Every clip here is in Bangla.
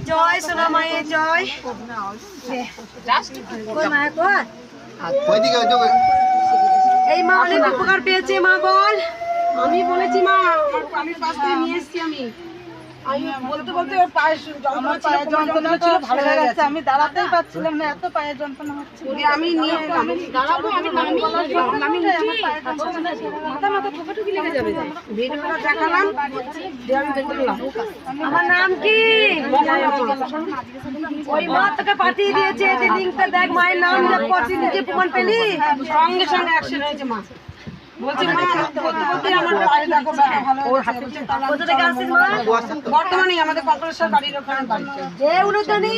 জয় সোনা মায়ের জয়। এই মা অনেক উপকার পেয়েছে। মা বল। আমি বলেছি মা, আমি পাশ থেকে নিয়ে এসছি। আমি বলতে বলতে পায়ের যন্ত্রণা ছিল, ভালো হয়ে গেছে। আমি দাঁড়াতেই পারছিলাম না, এত পায়ের যন্ত্রণা হচ্ছে। আমি নিয়ে দাঁড়াবো, আমি মাথা মাথা ঠোকাঠুকি লেগে যাবে। ভিডিওটা দেখালাম। আমার নাম কি? ওই মা তোকে পাঠিয়ে দিয়েছে যে লিঙ্কটা দেখ, মায়ের নাম দেখ, কত নিজে প্রমাণ পেলি। সঙ্গে সঙ্গে অ্যাকশন হয়েছে। মা বলছে মা আমার পায়ে দেখো ভালো। কোথা থেকে আসছিস মা? বর্তমানে আমাদের কল্পনার বাড়ির ওখানে বাড়ি। যে উলুদানি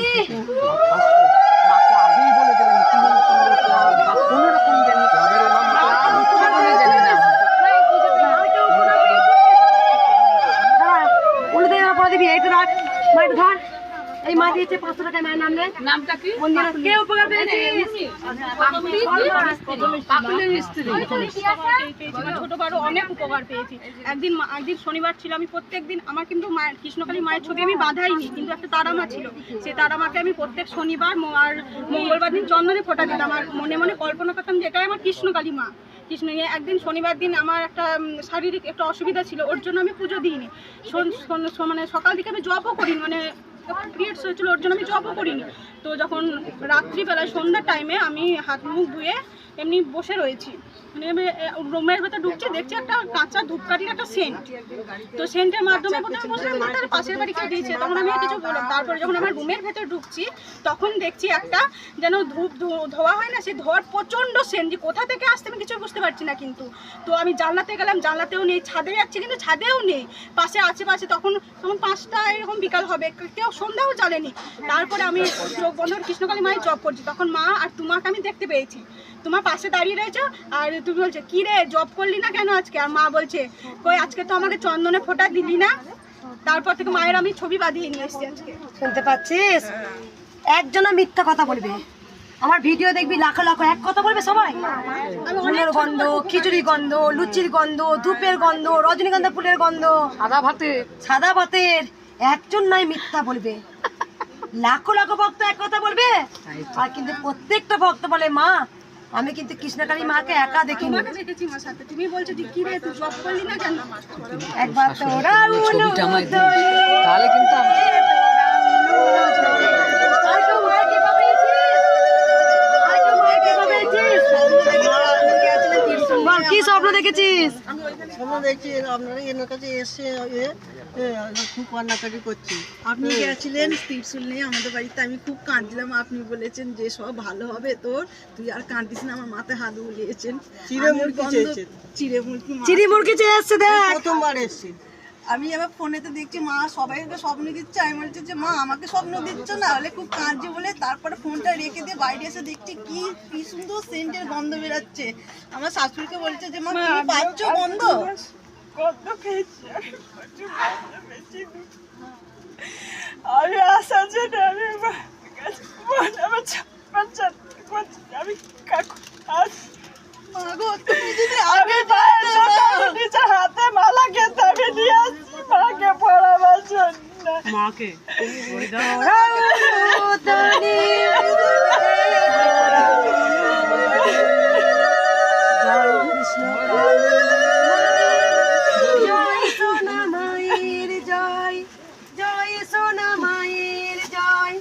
আগেই বলে দিলেন কোনো রকম জানি উলুদানি পরে দিবি। এইটা রাখ মাইট ধর। এই মা দিয়েছে 500 টাকা। মায়ের নাম নেই। নামটা কি? কে উপকার পেয়েছিস? ছোট বড় অনেক উপকার পেয়েছি। একদিন শনিবার ছিল, আমি প্রত্যেকদিন আমার কিন্তু মায়ের কৃষ্ণকালী মায়ের ছবি আমি বাঁধাইনি, কিন্তু একটা তারামা ছিল। সেই তারামাকে আমি প্রত্যেক শনিবার আর মঙ্গলবার দিন চন্দনে ফোঁটা দিতাম। আর মনে মনে কল্পনা করতাম যে এটাই আমার কৃষ্ণকালী মা। কৃষ্ণ একদিন শনিবার দিন আমার একটা শারীরিক একটা অসুবিধা ছিল, ওর জন্য আমি পুজো দিইনি। মানে সকাল দিকে আমি জবও করিনি, মানে পিরিয়ডস হয়েছিল, ওর জন্য আমি জবও করিনি। তো যখন রাত্রিবেলায় সন্ধ্যার টাইমে আমি হাত মুখ ধুয়ে এমনি বসে রয়েছি, মানে রুমের ভেতরে ঢুকছি, দেখছি একটা কাঁচা ধূপকাঠির একটা সেন্ট। তো সেন্টের মাধ্যমে প্রথমে বললাম তার পাশের বাড়ি কেউ দিয়েছে, তখন আমি কিছু বললাম। তারপরে যখন আমার রুমের ভেতরে ঢুকছি তখন দেখছি একটা যেন ধূপ ধোয়া হয় না, সে ধোয়ার প্রচণ্ড সেন্ট, যে কোথা থেকে আসতে আমি কিছু বুঝতে পারছি না। কিন্তু তো আমি জানলাতে গেলাম, জানলাতেও নেই। ছাদে যাচ্ছি কিন্তু ছাদেও নেই। পাশে আশেপাশে তখন 5টা এরকম বিকাল হবে, কেউ সন্ধ্যাও জ্বালেনি। তারপরে আমি চোখ বন্ধ করে কৃষ্ণকালী মায়ের জব করছি, তখন মা আর তোমাকে আমি দেখতে পেয়েছি। তোমার পাশে দাঁড়িয়ে রয়েছে আর তুমি বলছো কি রে জব করলি না কেন আজকে? আর মা বলছে কই আজকে তো আমাকে চন্দনে ফোঁটা দিলি না। তারপর থেকে মায়ের আমি ছবি বাঁধিয়ে নিয়ে এসেছি আজকে। শুনতে পাচ্ছিস? একজনও মিথ্যা কথা বলবে। আমার ভিডিও দেখবি লাখো লাখো এক কথা বলবে সবাই। ফুলের গন্ধ, খিচুড়ি গন্ধ, লুচির গন্ধ, ধূপের গন্ধ, রজনীগন্ধা ফুলের গন্ধ, সাদা ভাতের একজন নয় মিথ্যা বলবে। লাখো লাখো ভক্ত এক কথা বলবে, আর কিন্তু প্রত্যেকটা ভক্ত বলে মা আমি কিন্তু কৃষ্ণকালী মাকে একা দেখিনি। তুমি বলছো যে কি রে তুই জব করলি না কেন? একবার তোরা তাহলে কিন্তু কি স্বপ্ন দেখেছিস? স্বপ্ন দেখছি আপনারা এনার কাছে এসে খুব কান্নাকাটি করছি। আপনি গেছিলেন ত্রিশূল নিয়ে আমাদের বাড়িতে, আমি খুব কাঁদছিলাম। আপনি বলেছেন যে সব ভালো হবে তোর, তুই আর কাঁদিস না। আমার মাথায় হাত বুলিয়েছেন, চিড়ি মুরগি চেয়ে এসছে। দেখ প্রথমবার এসছি আমি আবার ফোনেতে দেখছি মা সবাইকে স্বপ্ন দিচ্ছে। আমি বলছি যে মা আমাকে স্বপ্ন দিচ্ছ না হলে, খুব কাঁদছে বলে। তারপরে ফোনটা রেখে দিয়ে বাইরে এসে দেখছি কি সুন্দর সেন্টের গন্ধ বেরাচ্ছে। আমার শাশুড়িকে বলছে যে মা তুমি পাচ্ছ গন্ধ? আমি আশা যে আমি হাতে মালা খেতে আমি নিয়ে আসছি মাকে পড়াবার জন্য। মাকে জয় সোনা মায়ের জয়, জয় সোনা মায়ের জয়।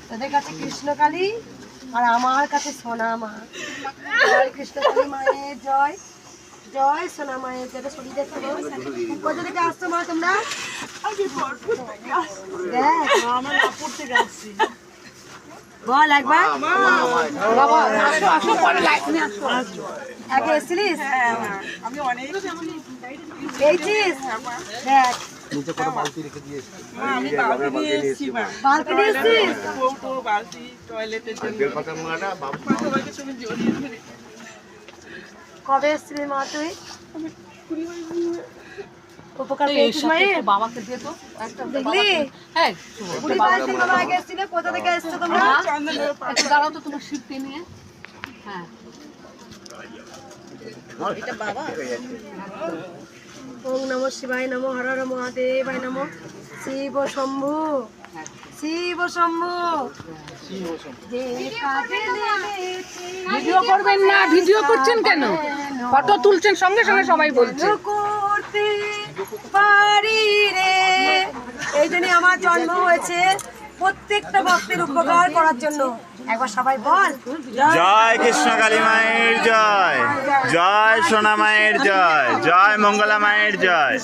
তোদের কাছে কৃষ্ণকালী আর আমার কাছে সোনা মা। জয় কৃষ্ণকালী মায়ের জয়, জয় সোনা মায়ের জয়। শরীর দেখতে কোথা থেকে আসছো মা তোমরা? বল একবার আগে এসেছিলিস? আমি অনেক পেয়েছিস? দেখ নিচে করে বালতি রেখে দিয়ে এসেছি। আমি বালতি নিয়ে এসেছি। বালতি নিয়ে এসেছিস? বালতি টয়লেটের জন্য। কবে এসেছিলি মা তুই? উপকার পেয়েছিস মায়ের? বাবাকে দিয়ে তো দেখলি? হ্যাঁ বুড়ি বাড়িতে বাবা আগে এসেছিল। কোথা থেকে এসছো তোমরা? একটু দাঁড়াও তো তোমার শিবকে নিয়ে। হ্যাঁ এটা বাবা। ওম নমঃ শিবায় নমঃ, হর হর মহাদেবায় নমঃ, শিব শম্ভু। শিব শম্ভু যে কাজে নেমেছে ভিডিও করবেন না, ভিডিও করছেন কেন? ফটো তুলছেন, সঙ্গে সঙ্গে সবাই বলছে। করতে পারি রে, এই জন্য আমার জন্ম হয়েছে প্রত্যেকটা ভক্তের উপকার করার জন্য। একবার সবাই বল, জয় কৃষ্ণ কালী মায়ের জয়, জয় সোনা মায়ের জয়, জয় মঙ্গলা মায়ের জয়।